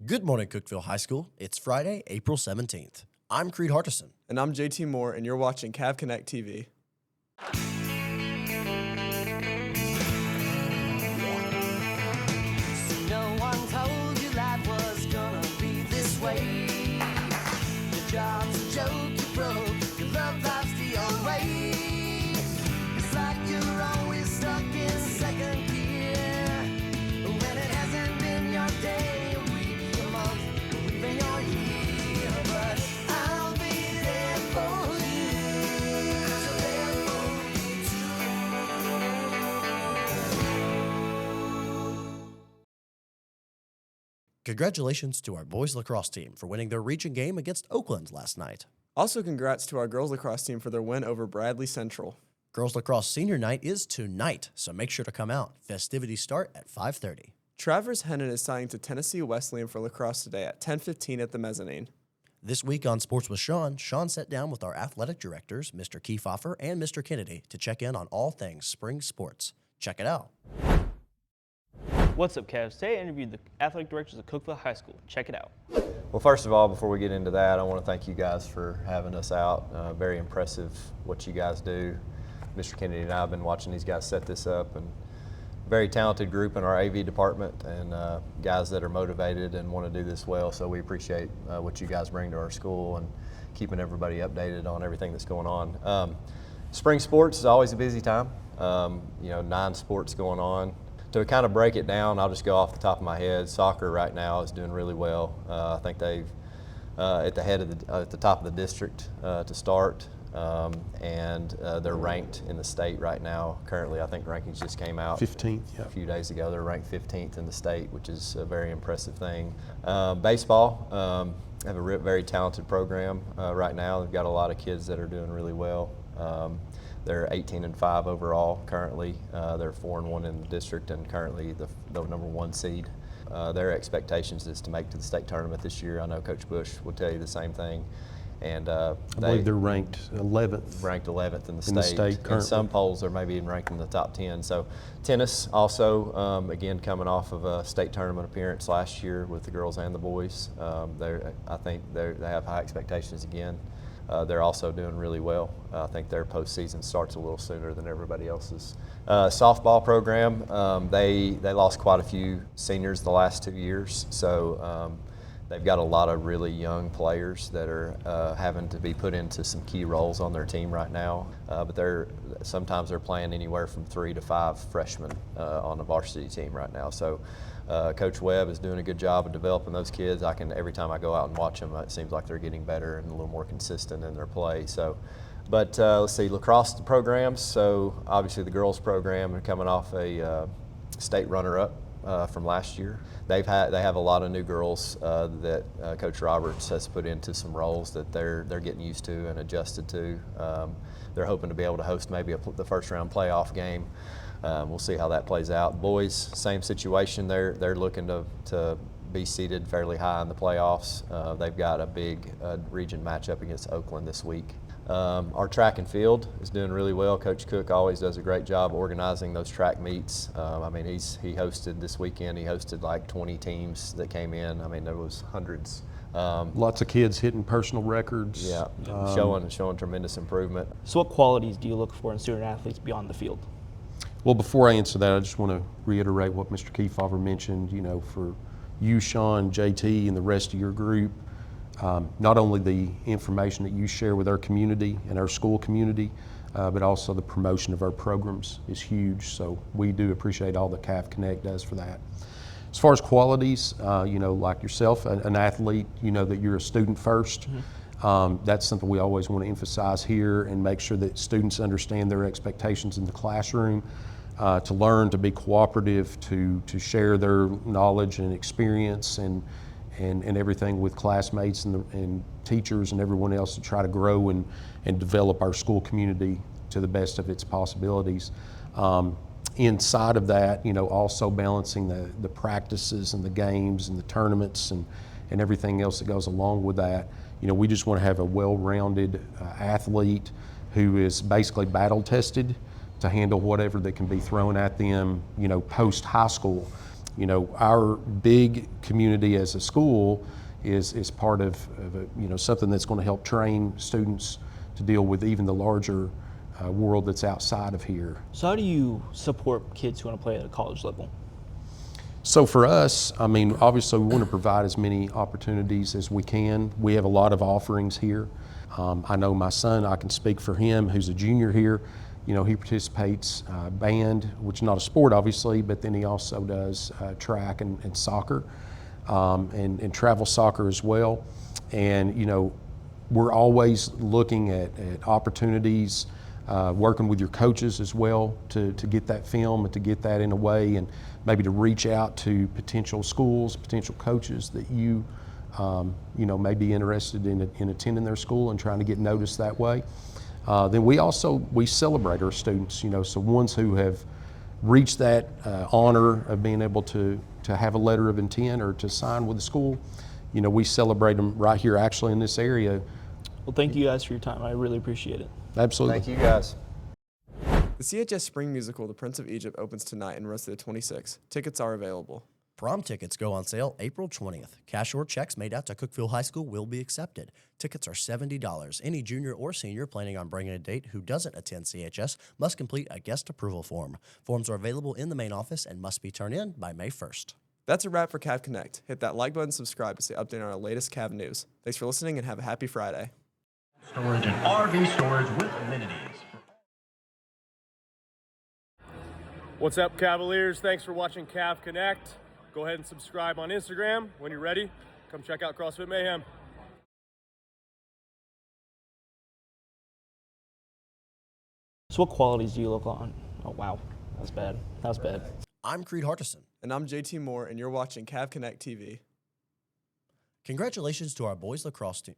Good morning, Cookeville High School. It's Friday, April 17th. I'm Creed Hardison. And I'm JT Moore, and you're watching Cav Connect TV. No one told you life was gonna be this way. Your job's a joke, you broke, your love life's the old way. It's like you're always stuck in second gear. When it hasn't been your day, a week, a month, or even your year. But I'll be there for you, so there for you too. Congratulations to our boys lacrosse team for winning their region game against Oakland last night. Also, congrats to our girls lacrosse team for their win over Bradley Central. Girls lacrosse senior night is tonight, so make sure to come out. Festivities start at 5:30. Travers Hennon is signing to Tennessee Wesleyan for lacrosse today at 10:15 at the mezzanine. This week on Sports with Sean sat down with our athletic directors, Mr. Kiefhofer and Mr. Kennedy, to check in on all things spring sports. Check it out. What's up, Cavs? Today I interviewed the athletic directors of Cookeville High School. Check it out. Well, first of all, before we get into that, I want to thank you guys for having us out. Very impressive what you guys do. Mr. Kennedy and I have been watching these guys set this up, and very talented group in our AV department, and guys that are motivated and want to do this well. So we appreciate what you guys bring to our school and keeping everybody updated on everything that's going on. Spring sports is always a busy time. 9 sports going on. To kind of break it down, I'll just go off the top of my head. Soccer right now is doing really well. I think they've at the top of the district to start, and they're ranked in the state right now. Currently, I think rankings just came out 15th, yeah. A few days ago. They're ranked 15th in the state, which is a very impressive thing. Baseball, have a very talented program right now. They've got a lot of kids that are doing really well. They're 18-5 overall currently. They're 4-1 in the district and currently the number 1 seed. Their expectations is to make to the state tournament this year. I know Coach Bush will tell you the same thing. And I believe they're ranked 11th. Ranked 11th in the state currently. In some polls, they're maybe even ranked in the top 10. So tennis also, again, coming off of a state tournament appearance last year with the girls and the boys. I think they have high expectations again. They're also doing really well. I think their postseason starts a little sooner than everybody else's. Softball program, they lost quite a few seniors the last 2 years, so they've got a lot of really young players that are having to be put into some key roles on their team right now. But sometimes they're playing anywhere from 3 to 5 freshmen on the varsity team right now. So Coach Webb is doing a good job of developing those kids. Every time I go out and watch them, it seems like they're getting better and a little more consistent in their play. So, but let's see, lacrosse programs. So obviously the girls program are coming off a state runner-up from last year. They have a lot of new girls that Coach Roberts has put into some roles that they're getting used to and adjusted to. They're hoping to be able to host maybe the first round playoff game. We'll see how that plays out. Boys, same situation. They're looking to be seated fairly high in the playoffs. They've got a big region matchup against Oakland this week. Our track and field is doing really well. Coach Cook always does a great job organizing those track meets. He hosted this weekend. He hosted like 20 teams that came in. There was hundreds. Lots of kids hitting personal records. Yeah, showing tremendous improvement. So what qualities do you look for in student athletes beyond the field? Well, before I answer that, I just want to reiterate what Mr. Kiefhofer mentioned. For you, Sean, JT, and the rest of your group, not only the information that you share with our community and our school community, but also the promotion of our programs is huge. So we do appreciate all that Cav Connect does for that. As far as qualities, like yourself, an athlete, that you're a student first. Mm-hmm. That's something we always want to emphasize here and make sure that students understand their expectations in the classroom, to learn, to be cooperative, to share their knowledge and experience and everything with classmates and teachers and everyone else to try to grow and develop our school community to the best of its possibilities. Inside of that, also balancing the practices and the games and the tournaments and everything else that goes along with that. We just want to have a well-rounded athlete who is basically battle-tested to handle whatever that can be thrown at them, post-high school. You know, our big community as a school is part of something that's going to help train students to deal with even the larger world that's outside of here. So how do you support kids who want to play at a college level? So for us, I mean, obviously we want to provide as many opportunities as we can. We have a lot of offerings here. I know my son, I can speak for him, who's a junior here. You know, he participates band, which is not a sport obviously, but then he also does track and soccer, and travel soccer as well. And, you know, we're always looking at opportunities, working with your coaches as well to get that film and to get that in a way, and maybe to reach out to potential schools, potential coaches that you may be interested in attending their school and trying to get noticed that way. Then we celebrate our students, you know, so ones who have reached that honor of being able to have a letter of intent or to sign with the school. You know, we celebrate them right here actually in this area. Well, thank you guys for your time. I really appreciate it. Absolutely. Thank you guys. The CHS Spring Musical, The Prince of Egypt, opens tonight and runs through the 26th. Tickets are available. Prom tickets go on sale April 20th. Cash or checks made out to Cookeville High School will be accepted. Tickets are $70. Any junior or senior planning on bringing a date who doesn't attend CHS must complete a guest approval form. Forms are available in the main office and must be turned in by May 1st. That's a wrap for Cav Connect. Hit that like button, subscribe to stay updated on our latest Cav news. Thanks for listening and have a happy Friday. Storage and RV storage with amenities. What's up, Cavaliers? Thanks for watching Cav Connect. Go ahead and subscribe on Instagram. When you're ready, come check out CrossFit Mayhem. So what qualities do you look on? Oh, wow. That was bad. That was bad. I'm Creed Hardison. And I'm JT Moore, and you're watching Cav Connect TV. Congratulations to our boys lacrosse team.